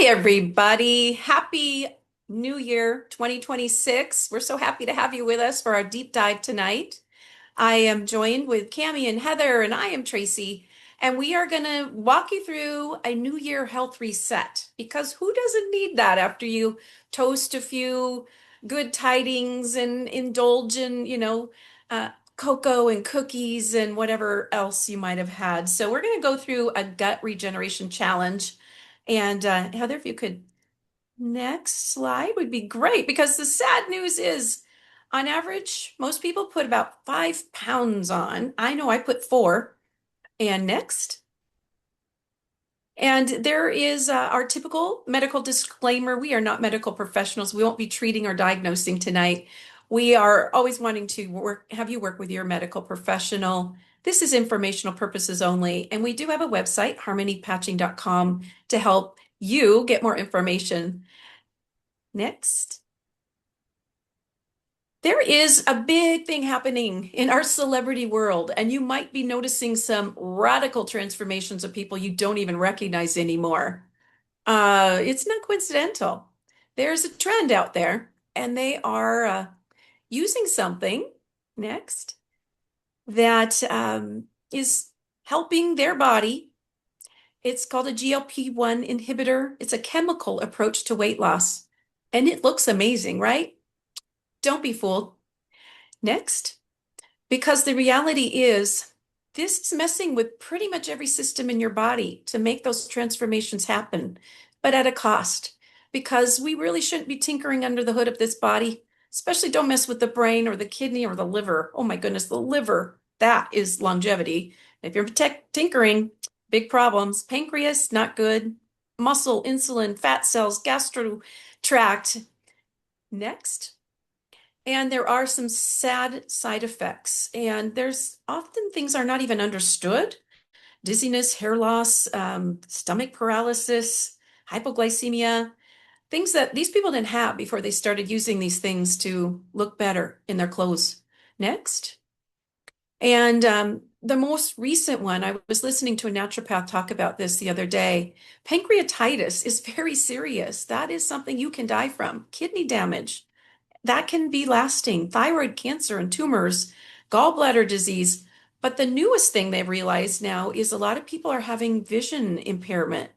Everybody. Happy New Year 2026. We're so happy to have you with us for our deep dive tonight. I am joined with Cammie and Heather, and I am Tracy. And we are going to walk you through a New Year health reset because who doesn't need that after you toast a few good tidings and indulge in, cocoa and cookies and whatever else you might have had. So we're going to go through a gut regeneration challenge. And Heather, if you could, next slide would be great because the sad news is, on average, most people put about 5 pounds on. I know I put 4. And next. And there is our typical medical disclaimer. We are not medical professionals. We won't be treating or diagnosing tonight. We are always wanting to have you work with your medical professional. This is informational purposes only. And we do have a website, harmonypatching.com, to help you get more information. Next. There is a big thing happening in our celebrity world, and you might be noticing some radical transformations of people you don't even recognize anymore. It's not coincidental. There's a trend out there, and they are using something next that is helping their body. It's called a GLP-1 inhibitor. It's a chemical approach to weight loss, and it looks amazing, right? Don't be fooled. Next, because the reality is this is messing with pretty much every system in your body to make those transformations happen, but at a cost, because we really shouldn't be tinkering under the hood of this body, especially don't mess with the brain or the kidney or the liver. Oh my goodness, the liver, that is longevity. If you're tinkering, big problems. Pancreas, not good. Muscle, insulin, fat cells, gastro tract. Next. And there are some sad side effects. And there's often things are not even understood. Dizziness, hair loss, stomach paralysis, hypoglycemia, things that these people didn't have before they started using these things to look better in their clothes. Next. And the most recent one, I was listening to a naturopath talk about this the other day. Pancreatitis is very serious. That is something you can die from. Kidney damage, that can be lasting. Thyroid cancer and tumors, gallbladder disease. But the newest thing they've realized now is a lot of people are having vision impairment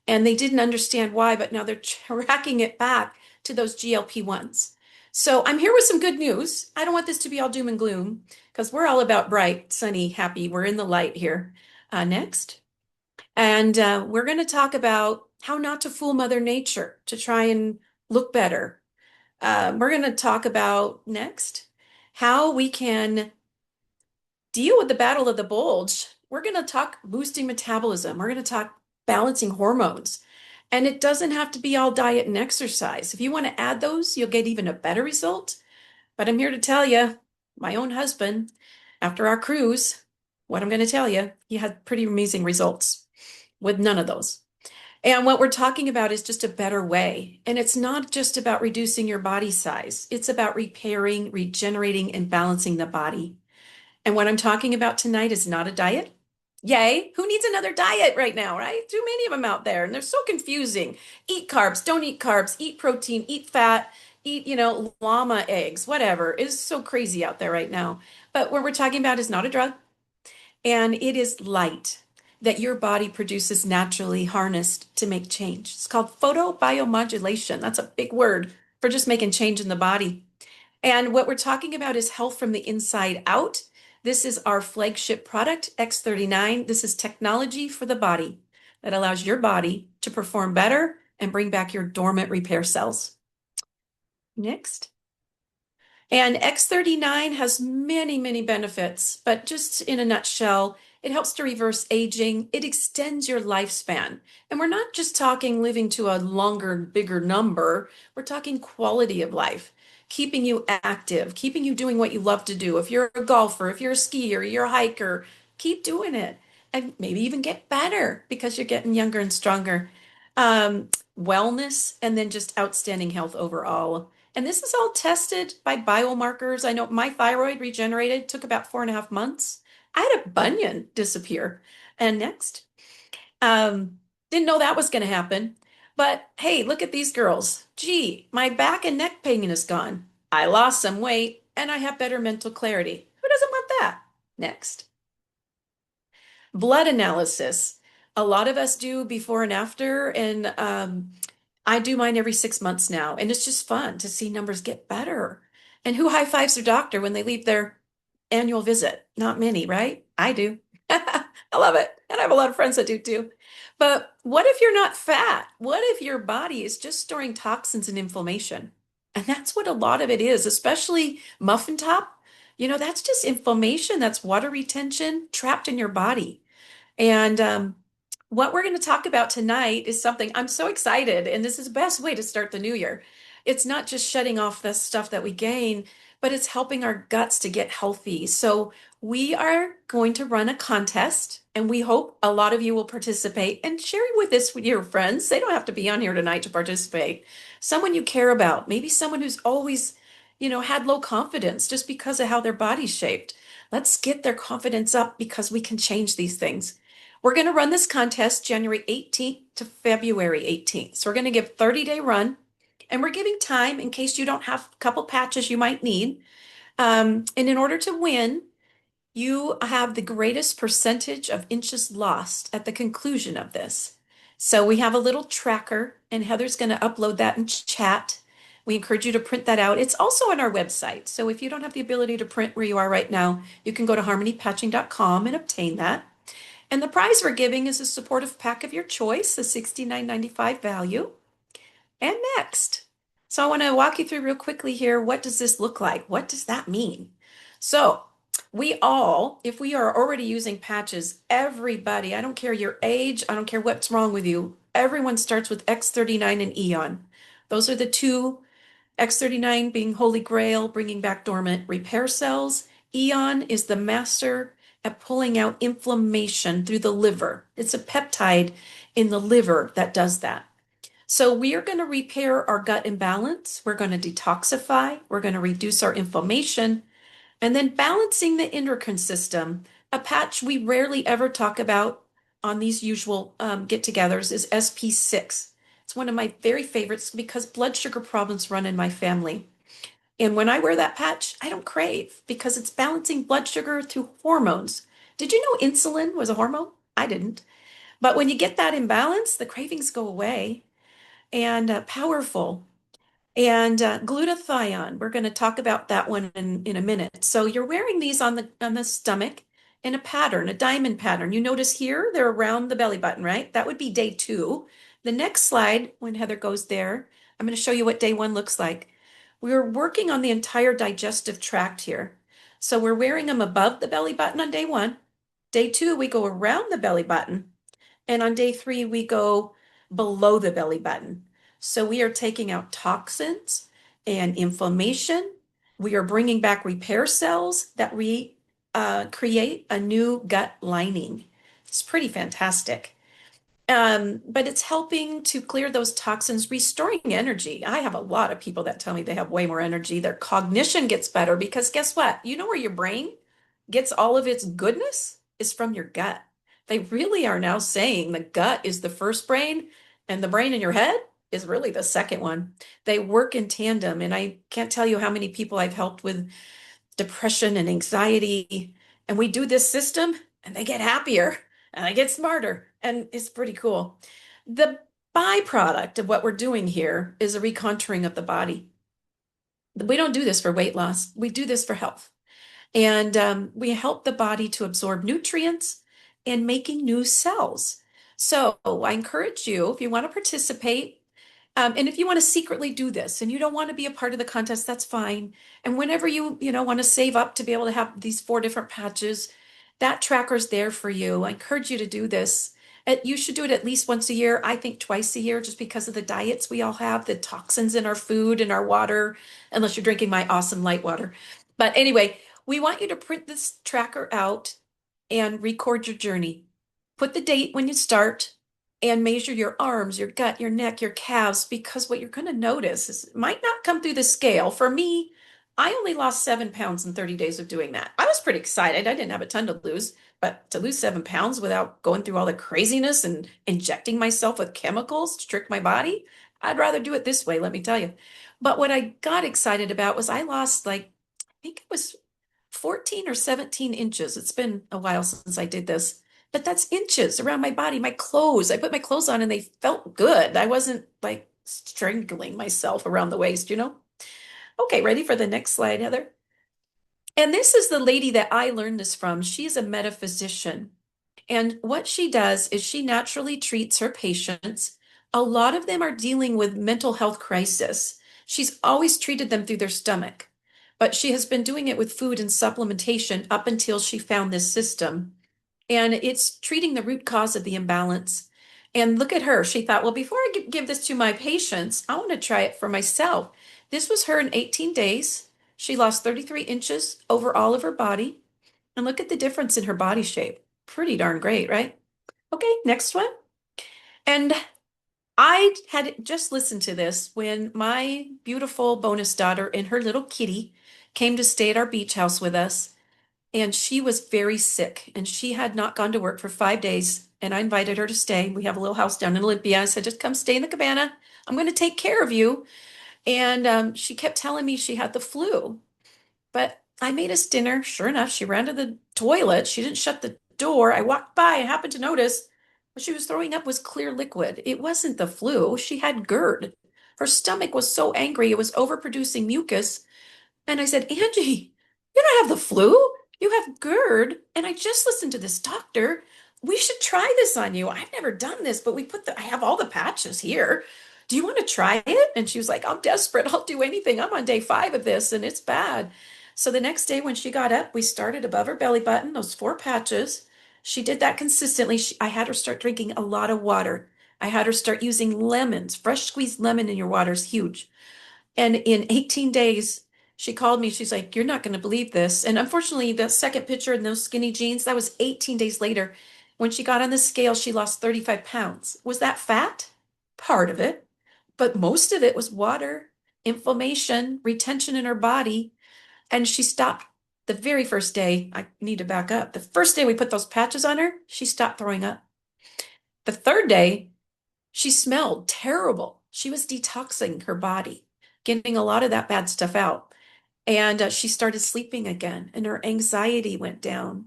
and they didn't understand why, but now they're tracking it back to those GLP-1s. So I'm here with some good news. I don't want this to be all doom and gloom because we're all about bright, sunny, happy. We're in the light here. Next. And we're going to talk about how not to fool Mother Nature to try and look better. We're going to talk about next how we can deal with the battle of the bulge. We're going to talk boosting metabolism. We're going to talk balancing hormones. And it doesn't have to be all diet and exercise. If you want to add those, you'll get even a better result. But I'm here to tell you, my own husband, after our cruise, what I'm going to tell you, he had pretty amazing results with none of those. And what we're talking about is just a better way. And it's not just about reducing your body size. It's about repairing, regenerating, and balancing the body. And what I'm talking about tonight is not a diet. Yay. Who needs another diet right now, right? Too many of them out there. And they're so confusing. Eat carbs, don't eat carbs, eat protein, eat fat, eat, llama eggs, whatever. It's so crazy out there right now. But what we're talking about is not a drug. And it is light that your body produces naturally harnessed to make change. It's called photobiomodulation. That's a big word for just making change in the body. And what we're talking about is health from the inside out. This is our flagship product, X39. This is technology for the body that allows your body to perform better and bring back your dormant repair cells. Next. And X39 has many, many benefits, but just in a nutshell, it helps to reverse aging. It extends your lifespan. And we're not just talking living to a longer, bigger number. We're talking quality of life, keeping you active, keeping you doing what you love to do. If you're a golfer, if you're a skier, you're a hiker, keep doing it. And maybe even get better because you're getting younger and stronger. Wellness, and then just outstanding health overall. And this is all tested by biomarkers. I know my thyroid regenerated, took about 4.5 months. I had a bunion disappear. And next, didn't know that was going to happen. But hey, look at these girls. Gee, my back and neck pain is gone. I lost some weight and I have better mental clarity. Who doesn't want that? Next. Blood analysis. A lot of us do before and after, and I do mine every 6 months now, and it's just fun to see numbers get better. And who high fives their doctor when they leave their annual visit? Not many, right? I do. I love it. And I have a lot of friends that do too. But what if you're not fat? What if your body is just storing toxins and inflammation? And that's what a lot of it is, especially muffin top. That's just inflammation, that's water retention trapped in your body. And what we're going to talk about tonight is something I'm so excited, and this is the best way to start the new year. It's not just shutting off the stuff that we gain, but it's helping our guts to get healthy. So we are going to run a contest, and we hope a lot of you will participate and share it with this with your friends. They don't have to be on here tonight to participate. Someone you care about, maybe someone who's always, had low confidence just because of how their body's shaped. Let's get their confidence up because we can change these things. We're going to run this contest January 18th to February 18th. So we're going to give 30-day run, and we're giving time in case you don't have a couple patches you might need. And in order to win, you have the greatest percentage of inches lost at the conclusion of this. So we have a little tracker, and Heather's going to upload that in chat. We encourage you to print that out. It's also on our website. So if you don't have the ability to print where you are right now, you can go to harmonypatching.com and obtain that. And the prize we're giving is a supportive pack of your choice, a $69.95 value. And next. So I want to walk you through real quickly here. What does this look like? What does that mean? So we all, if we are already using patches, everybody, I don't care your age, I don't care what's wrong with you, everyone starts with X39 and Eon. Those are the two, X39 being Holy Grail, bringing back dormant repair cells. Eon is the master at pulling out inflammation through the liver. It's a peptide in the liver that does that. So we are going to repair our gut imbalance. We're going to detoxify. We're going to reduce our inflammation. And then balancing the endocrine system. A patch we rarely ever talk about on these usual get-togethers is SP6. It's one of my very favorites because blood sugar problems run in my family. And when I wear that patch, I don't crave because it's balancing blood sugar through hormones. Did you know insulin was a hormone? I didn't. But when you get that imbalance, the cravings go away and powerful. And glutathione, we're going to talk about that one in a minute. So you're wearing these on the stomach in a pattern, a diamond pattern. You notice here they're around the belly button, right? That would be day 2. The next slide, when Heather goes there, I'm going to show you what day 1 looks like. We're working on the entire digestive tract here. So we're wearing them above the belly button on day 1. Day 2, we go around the belly button. And on day 3, we go below the belly button. So we are taking out toxins and inflammation. We are bringing back repair cells that create a new gut lining. It's pretty fantastic. But it's helping to clear those toxins, restoring energy. I have a lot of people that tell me they have way more energy. Their cognition gets better because guess what? You know where your brain gets all of its goodness is from your gut. They really are now saying the gut is the first brain and the brain in your head is really the second one. They work in tandem. And I can't tell you how many people I've helped with depression and anxiety. And we do this system and they get happier and they get smarter. And it's pretty cool. The byproduct of what we're doing here is a recontouring of the body. We don't do this for weight loss. We do this for health. And we help the body to absorb nutrients and making new cells. So I encourage you, if you want to participate, and if you want to secretly do this and you don't want to be a part of the contest, that's fine. And whenever you want to save up to be able to have these 4 different patches, that tracker's there for you. I encourage you to do this. You should do it at least once a year. I think twice a year, just because of the diets we all have, the toxins in our food and our water, unless you're drinking my awesome light water. But anyway, we want you to print this tracker out and record your journey. Put the date when you start and measure your arms, your gut, your neck, your calves, because what you're going to notice is it might not come through the scale. For me, I only lost 7 pounds in 30 days of doing that. I was pretty excited. I didn't have a ton to lose, but to lose 7 pounds without going through all the craziness and injecting myself with chemicals to trick my body, I'd rather do it this way, let me tell you. But what I got excited about was I lost like, I think it was 14 or 17 inches. It's been a while since I did this, but that's inches around my body, my clothes. I put my clothes on and they felt good. I wasn't like strangling myself around the waist, you know? Okay, ready for the next slide, Heather? And this is the lady that I learned this from. She's a metaphysician. And what she does is she naturally treats her patients. A lot of them are dealing with mental health crisis. She's always treated them through their stomach, but she has been doing it with food and supplementation up until she found this system. And it's treating the root cause of the imbalance. And look at her. She thought, well, before I give this to my patients, I want to try it for myself. This was her in 18 days. She lost 33 inches over all of her body. And look at the difference in her body shape. Pretty darn great, right? Okay, next one. And I had just listened to this when my beautiful bonus daughter and her little kitty came to stay at our beach house with us. And she was very sick and she had not gone to work for 5 days. And I invited her to stay. We have a little house down in Olympia. I said, just come stay in the cabana. I'm going to take care of you. And she kept telling me she had the flu. But I made us dinner. Sure enough, she ran to the toilet. She didn't shut the door. I walked by and happened to notice what she was throwing up was clear liquid. It wasn't the flu. She had GERD. Her stomach was so angry, it was overproducing mucus. And I said, Angie, you don't have the flu. You have GERD. And I just listened to this doctor. We should try this on you. I've never done this, but I have all the patches here. Do you want to try it? And she was like, I'm desperate. I'll do anything. I'm on day 5 of this and it's bad. So the next day when she got up, we started above her belly button, those 4 patches. She did that consistently. I had her start drinking a lot of water. I had her start using lemons. Fresh squeezed lemon in your water is huge. And in 18 days, she called me. She's like, you're not going to believe this. And unfortunately, the second picture in those skinny jeans, that was 18 days later. When she got on the scale, she lost 35 pounds. Was that fat? Part of it. But most of it was water, inflammation, retention in her body. And she stopped the very first day. I need to back up. The first day we put those patches on her, she stopped throwing up. The third day, she smelled terrible. She was detoxing her body, getting a lot of that bad stuff out. And she started sleeping again, and her anxiety went down.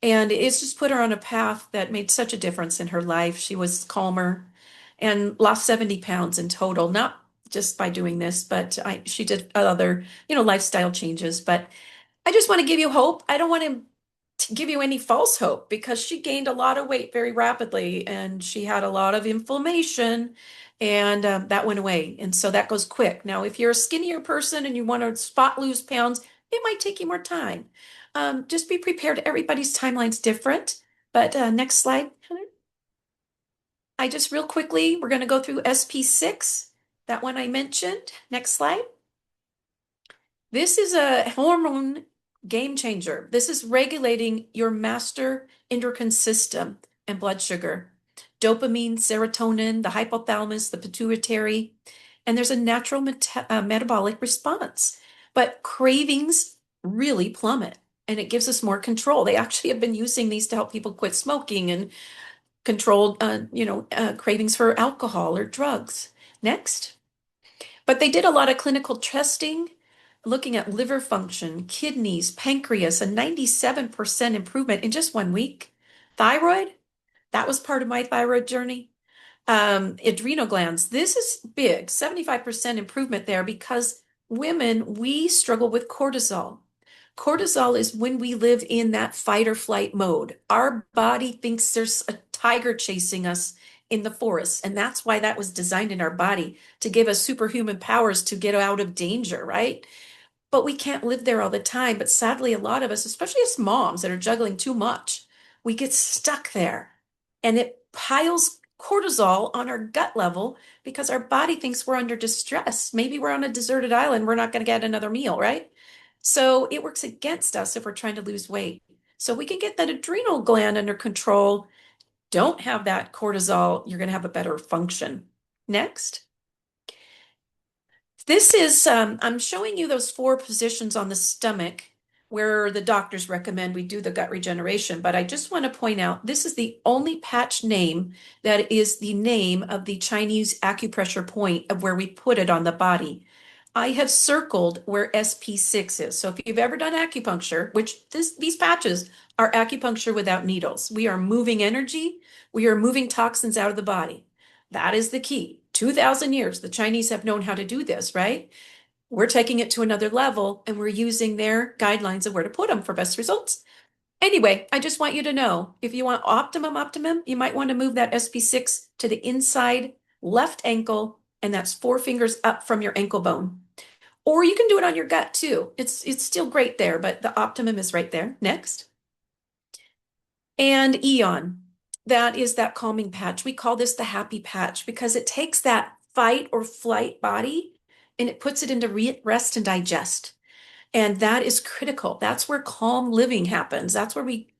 And it's just put her on a path that made such a difference in her life. She was calmer and lost 70 pounds in total, not just by doing this, but she did other, lifestyle changes. But I just want to give you hope. I don't want to give you any false hope because she gained a lot of weight very rapidly and she had a lot of inflammation and that went away. And so that goes quick. Now, if you're a skinnier person and you want to spot lose pounds, it might take you more time. Just be prepared. Everybody's timeline's different. But next slide, Heather. I just real quickly, we're going to go through SP6, that one I mentioned. Next slide. This is a hormone game changer. This is regulating your master endocrine system and blood sugar, dopamine, serotonin, the hypothalamus, the pituitary, and there's a natural metabolic response. But cravings really plummet and it gives us more control. They actually have been using these to help people quit smoking and control, cravings for alcohol or drugs. Next. But they did a lot of clinical testing looking at liver function, kidneys, pancreas, a 97% improvement in just 1 week. Thyroid, that was part of my thyroid journey. Adrenal glands, this is big, 75% improvement there because women, we struggle with cortisol. Cortisol is when we live in that fight or flight mode. Our body thinks there's a tiger chasing us in the forest, and that's why that was designed in our body to give us superhuman powers to get out of danger, right? But we can't live there all the time. But sadly, a lot of us, especially as moms that are juggling too much, we get stuck there and it piles cortisol on our gut level because our body thinks we're under distress. Maybe we're on a deserted island, we're not going to get another meal, right? So it works against us if we're trying to lose weight. So we can get that adrenal gland under control. Don't have that cortisol, you're going to have a better function. Next. This is, I'm showing you those four positions on the stomach where the doctors recommend we do the gut regeneration. But I just want to point out this is the only patch name that is the name of the Chinese acupressure point of where we put it on the body. I have circled where SP6 is. So if you've ever done acupuncture, which these patches are acupuncture without needles, we are moving energy, we are moving toxins out of the body. That is the key. 2000 years, the Chinese have known how to do this, right? We're taking it to another level and we're using their guidelines of where to put them for best results. Anyway, I just want you to know if you want optimum, you might want to move that SP6 to the inside left ankle, and that's 4 fingers up from your ankle bone. Or you can do it on your gut too. It's still great there, but the optimum is right there. Next. And Eon. That is that calming patch. We call this the happy patch because it takes that fight or flight body and it puts it into rest and digest. And that is critical. That's where calm living happens. That's where we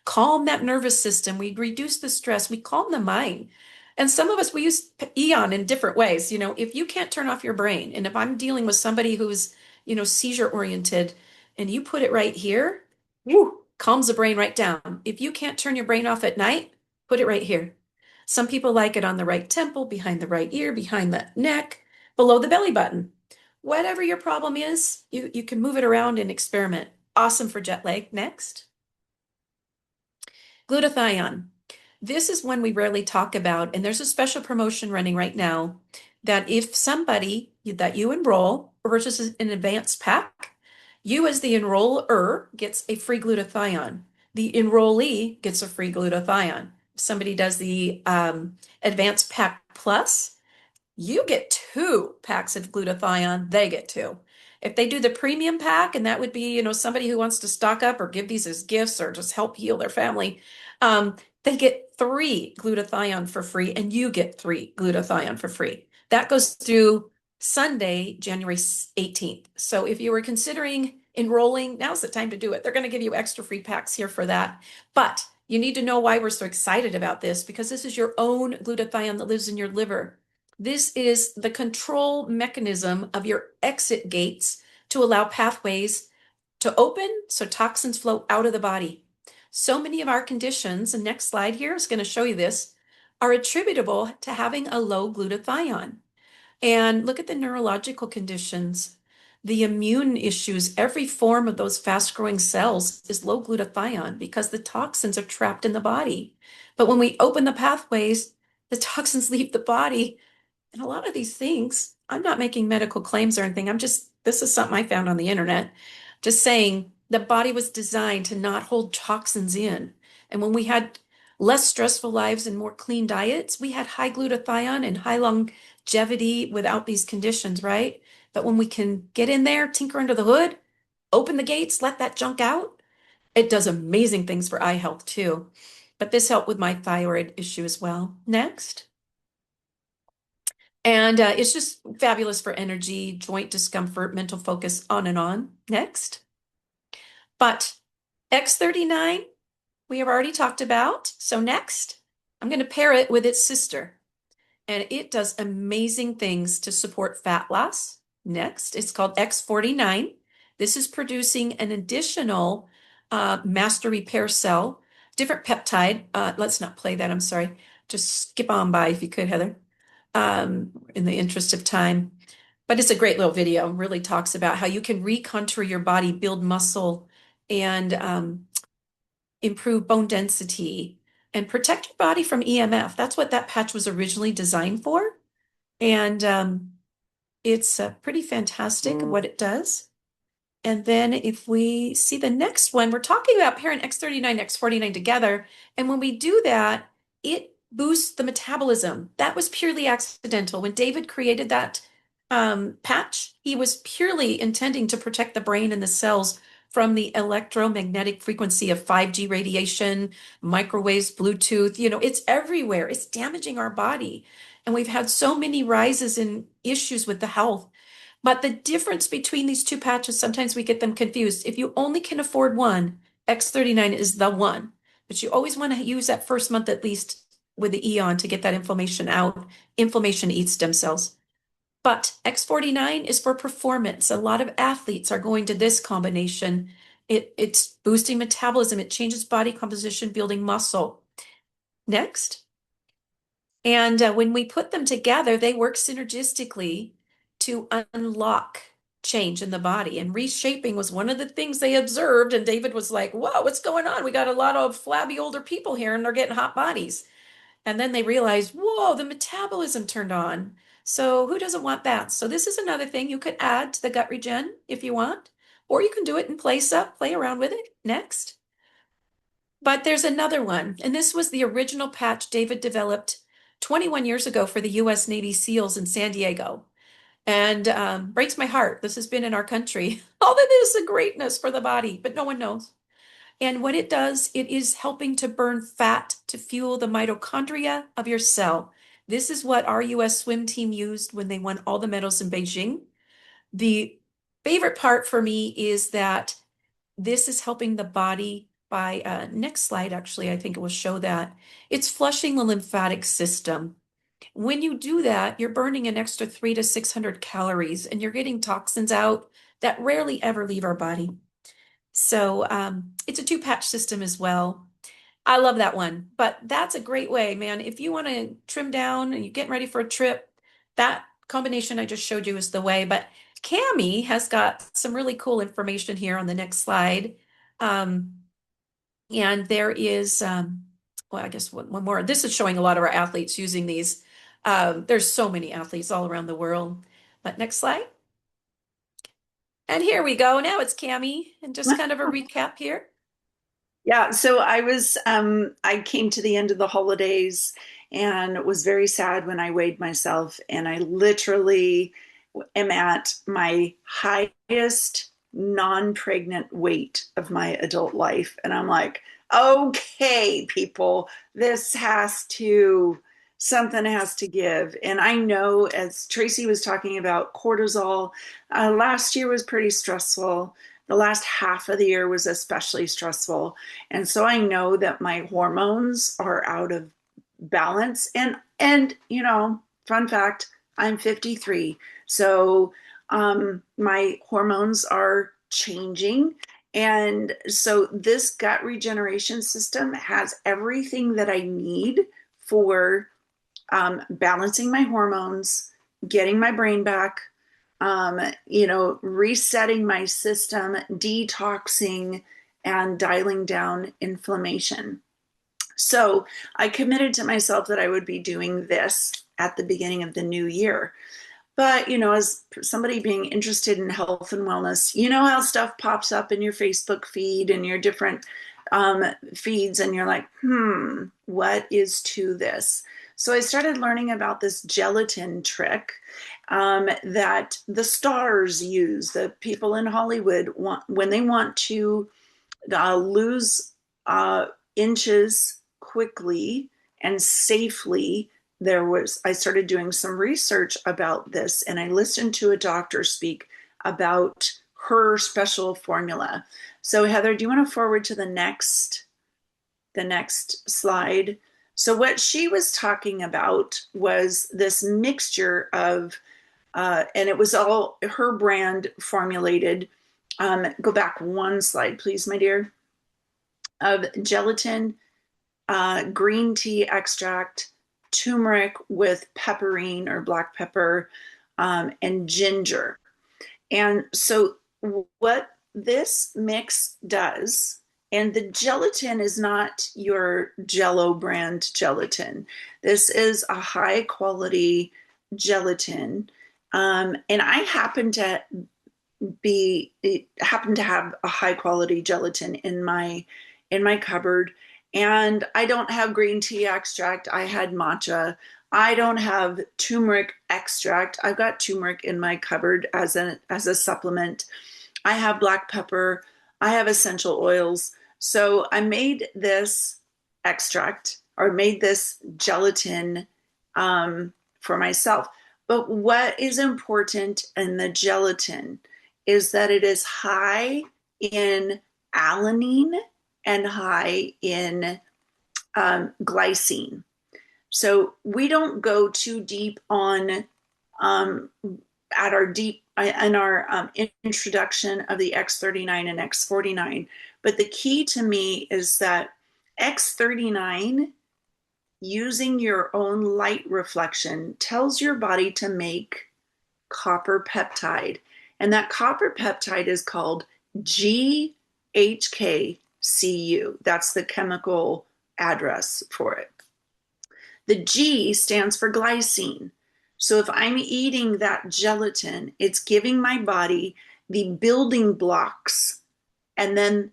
calm that nervous system. We reduce the stress. We calm the mind. And some of us, we use Eon in different ways. If you can't turn off your brain, and if I'm dealing with somebody who's, seizure oriented, and you put it right here, woo, calms the brain right down. If you can't turn your brain off at night, put it right here. Some people like it on the right temple, behind the right ear, behind the neck, below the belly button. Whatever your problem is, you can move it around and experiment. Awesome for jet lag. Next. Glutathione. This is one we rarely talk about, and there's a special promotion running right now that if somebody that you enroll purchases an advanced pack, you as the enroller gets a free glutathione. The enrollee gets a free glutathione. If somebody does the advanced pack plus, you get 2 packs of glutathione, they get two. If they do the premium pack, and that would be, somebody who wants to stock up or give these as gifts or just help heal their family, they get 3 glutathione for free, and you get 3 glutathione for free. That goes through Sunday, January 18th. So if you were considering enrolling, now's the time to do it. They're going to give you extra free packs here for that. But you need to know why we're so excited about this, because this is your own glutathione that lives in your liver. This is the control mechanism of your exit gates to allow pathways to open so toxins flow out of the body. So many of our conditions, and next slide here is going to show you this, are attributable to having a low glutathione. And look at the neurological conditions, the immune issues, every form of those fast-growing cells is low glutathione because the toxins are trapped in the body. But when we open the pathways, the toxins leave the body. And a lot of these things, I'm not making medical claims or anything. This is something I found on the internet, just saying the body was designed to not hold toxins in. And when we had less stressful lives and more clean diets, we had high glutathione and high longevity without these conditions, right? But when we can get in there, tinker under the hood, open the gates, let that junk out, it does amazing things for eye health too. But this helped with my thyroid issue as well. Next. And it's just fabulous for energy, joint discomfort, mental focus, on and on. Next. But X39, we have already talked about. So next, I'm going to pair it with its sister. And it does amazing things to support fat loss. Next, it's called X49. This is producing an additional master repair cell, different peptide. Let's not play that, I'm sorry. Just skip on by if you could, Heather, in the interest of time. But it's a great little video, really talks about how you can recontour your body, build muscle, and improve bone density, and protect your body from EMF. That's what that patch was originally designed for. And it's pretty fantastic what it does. And then if we see the next one, we're talking about pairing X39, X49 together. And when we do that, it boosts the metabolism. That was purely accidental. When David created that patch, he was purely intending to protect the brain and the cells from the electromagnetic frequency of 5G radiation, microwaves, Bluetooth. It's everywhere. It's damaging our body. And we've had so many rises in issues with the health. But the difference between these two patches, sometimes we get them confused. If you only can afford one, X39 is the one. But you always want to use that first month at least with the Eon to get that inflammation out. Inflammation eats stem cells. But X49 is for performance. A lot of athletes are going to this combination. It's boosting metabolism. It changes body composition, building muscle. Next. And when we put them together, they work synergistically to unlock change in the body. And reshaping was one of the things they observed. And David was like, whoa, what's going on? We got a lot of flabby older people here and they're getting hot bodies. And then they realized, whoa, the metabolism turned on. So who doesn't want that? So this is another thing you could add to the gut regen if you want, or you can do it in place up, play around with it. Next. But there's another one, and this was the original patch David developed 21 years ago for the US Navy SEALs in San Diego. And breaks my heart. This has been in our country. All that is a greatness for the body, but no one knows. And what it does, it is helping to burn fat to fuel the mitochondria of your cell. This is what our US swim team used when they won all the medals in Beijing. The favorite part for me is that this is helping the body by next slide, actually, I think it will show that. It's flushing the lymphatic system. When you do that, you're burning an extra 300 to 600 calories and you're getting toxins out that rarely ever leave our body. So it's a two-patch system as well. I love that one, but that's a great way, man. If you want to trim down and you're getting ready for a trip, that combination I just showed you is the way. But Cami has got some really cool information here on the next slide. Um, and there is, well, I guess one more. This is showing a lot of our athletes using these. There's so many athletes all around the world. But next slide. And here we go. Now it's Cami, and just kind of a recap here. Yeah, so I came to the end of the holidays and was very sad when I weighed myself, and I literally am at my highest non-pregnant weight of my adult life. And I'm like, okay, people, something has to give. And I know, as Tracey was talking about cortisol, last year was pretty stressful. The last half of the year was especially stressful. And so I know that my hormones are out of balance. And fun fact, I'm 53. So my hormones are changing. And so this gut regeneration system has everything that I need for balancing my hormones, getting my brain back, resetting my system, detoxing, and dialing down inflammation. So I committed to myself that I would be doing this at the beginning of the new year. But, as somebody being interested in health and wellness, you know how stuff pops up in your Facebook feed and your different feeds, and you're like, what is to this? So I started learning about this gelatin trick that the stars use, the people in Hollywood want when they want to lose inches quickly and safely. I started doing some research about this, and I listened to a doctor speak about her special formula. So Heather, do you want to forward to the next slide? So what she was talking about was this mixture of, and it was all her brand formulated. Go back one slide, please, my dear. Of gelatin, green tea extract, turmeric with pepperine or black pepper, and ginger. And so what this mix does, and the gelatin is not your Jello brand gelatin. This is a high quality gelatin. And I happen to have a high quality gelatin in my cupboard. And I don't have green tea extract. I had matcha. I don't have turmeric extract. I've got turmeric in my cupboard as a supplement. I have black pepper. I have essential oils. So I made this extract, or made this gelatin for myself. But what is important in the gelatin is that it is high in alanine and high in glycine. So we don't go too deep on um, at our deep in our introduction of the X39 and X49. But the key to me is that X39, using your own light reflection, tells your body to make copper peptide. And that copper peptide is called GHKCU. That's the chemical address for it. The G stands for glycine. So if I'm eating that gelatin, it's giving my body the building blocks and then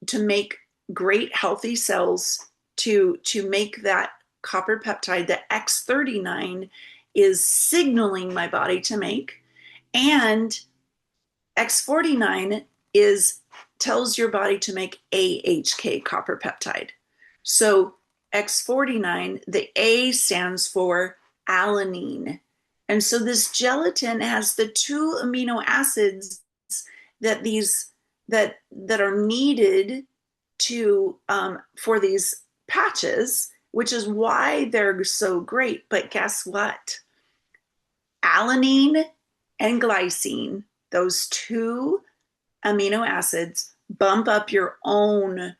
to make great healthy cells to make that copper peptide that X39 is signaling my body to make. And X49 is tells your body to make AHK copper peptide. So X49, the A stands for alanine. And so this gelatin has the two amino acids that are needed to for these patches, which is why they're so great. But guess what? Alanine and glycine, those two amino acids, bump up your own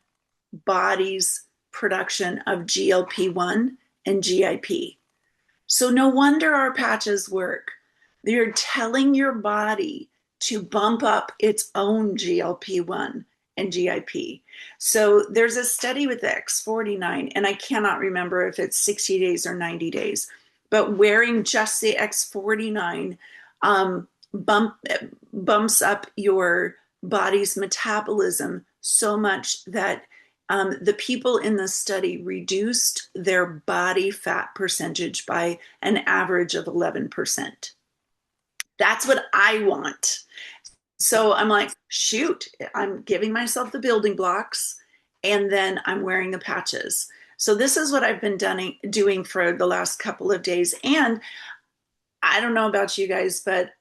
body's production of GLP-1 and GIP. So no wonder our patches work. They're telling your body to bump up its own GLP-1 and GIP. So there's a study with the X49, and I cannot remember if it's 60 days or 90 days, but wearing just the X49 bumps up your body's metabolism so much that the people in the study reduced their body fat percentage by an average of 11%. That's what I want. So I'm like, shoot, I'm giving myself the building blocks and then I'm wearing the patches. So this is what I've been doing for the last couple of days. And I don't know about you guys, but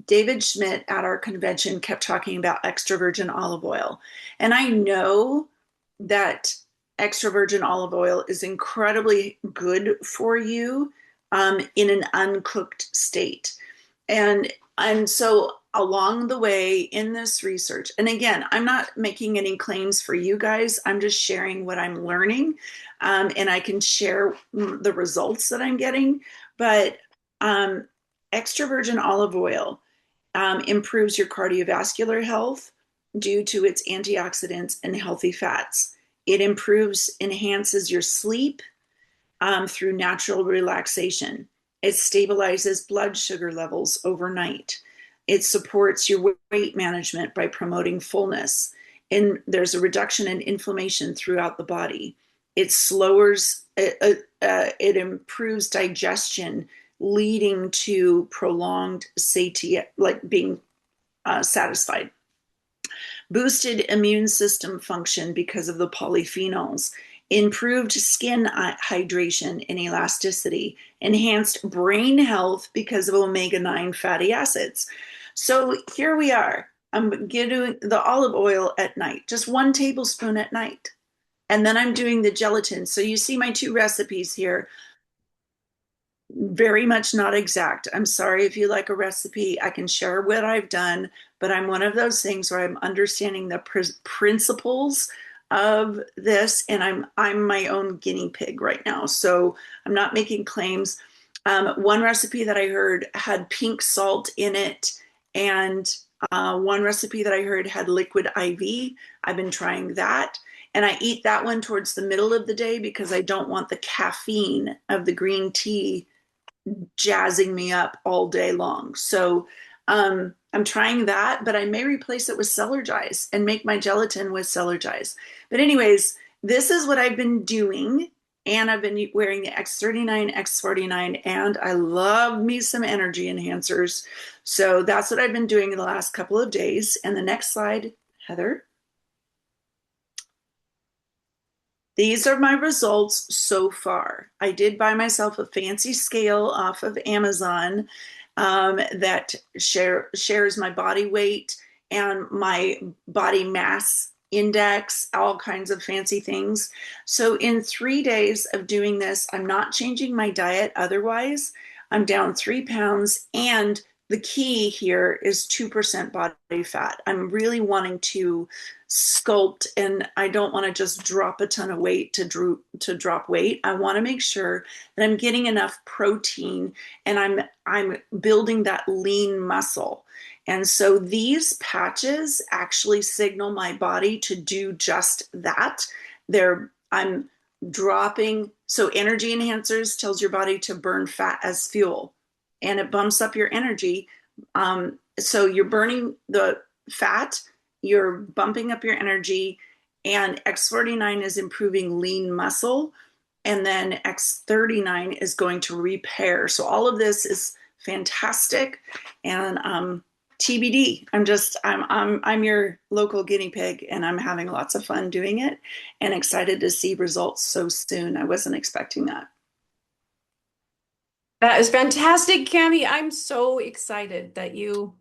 David Schmidt at our convention kept talking about extra virgin olive oil. And I know that extra virgin olive oil is incredibly good for you in an uncooked state. And so along the way in this research, and again, I'm not making any claims for you guys. I'm just sharing what I'm learning, and I can share the results that I'm getting. But extra virgin olive oil improves your cardiovascular health due to its antioxidants and healthy fats. It enhances your sleep through natural relaxation. It stabilizes blood sugar levels overnight. It supports your weight management by promoting fullness. And there's a reduction in inflammation throughout the body. It it improves digestion, leading to prolonged satiety, like being satisfied. Boosted immune system function because of the polyphenols, improved skin hydration and elasticity, enhanced brain health because of omega-9 fatty acids. So here we are. I'm getting the olive oil at night, just 1 tablespoon at night. And then I'm doing the gelatin. So you see my two recipes here. Very much not exact. I'm sorry if you like a recipe. I can share what I've done, but I'm one of those things where I'm understanding the principles of this, and I'm my own guinea pig right now. So I'm not making claims. One recipe that I heard had pink salt in it, and one recipe that I heard had liquid IV. I've been trying that. And I eat that one towards the middle of the day because I don't want the caffeine of the green tea jazzing me up all day long. So I'm trying that, but I may replace it with Celergize and make my gelatin with Celergize. But anyways, this is what I've been doing. And I've been wearing the X39, X49, and I love me some energy enhancers. So that's what I've been doing in the last couple of days. And the next slide, Heather. These are my results so far. I did buy myself a fancy scale off of Amazon that shares my body weight and my body mass index, all kinds of fancy things. So in 3 days of doing this, I'm not changing my diet otherwise. I'm down 3 pounds. And the key here is 2% body fat. I'm really wanting to sculpt, and I don't want to just drop a ton of weight to drop weight. I want to make sure that I'm getting enough protein and I'm building that lean muscle. And so these patches actually signal my body to do just that. I'm dropping, so energy enhancers tells your body to burn fat as fuel, and it bumps up your energy. So you're burning the fat, you're bumping up your energy, and X49 is improving lean muscle, and then X39 is going to repair. So all of this is fantastic, and TBD. I'm your local guinea pig, and I'm having lots of fun doing it, and excited to see results so soon. I wasn't expecting that. That is fantastic, Cami. I'm so excited that you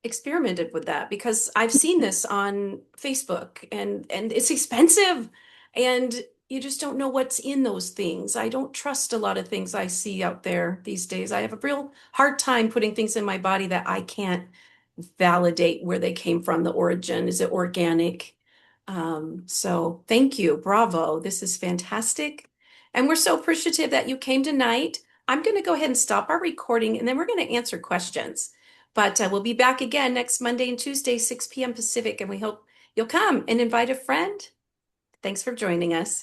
experimented with that because I've seen this on Facebook and it's expensive and you just don't know what's in those things. I don't trust a lot of things I see out there these days. I have a real hard time putting things in my body that I can't validate where they came from, the origin. Is it organic? So thank you. Bravo. This is fantastic. And we're so appreciative that you came tonight. I'm going to go ahead and stop our recording and then we're going to answer questions. But we'll be back again next Monday and Tuesday, 6 p.m. Pacific, and we hope you'll come and invite a friend. Thanks for joining us.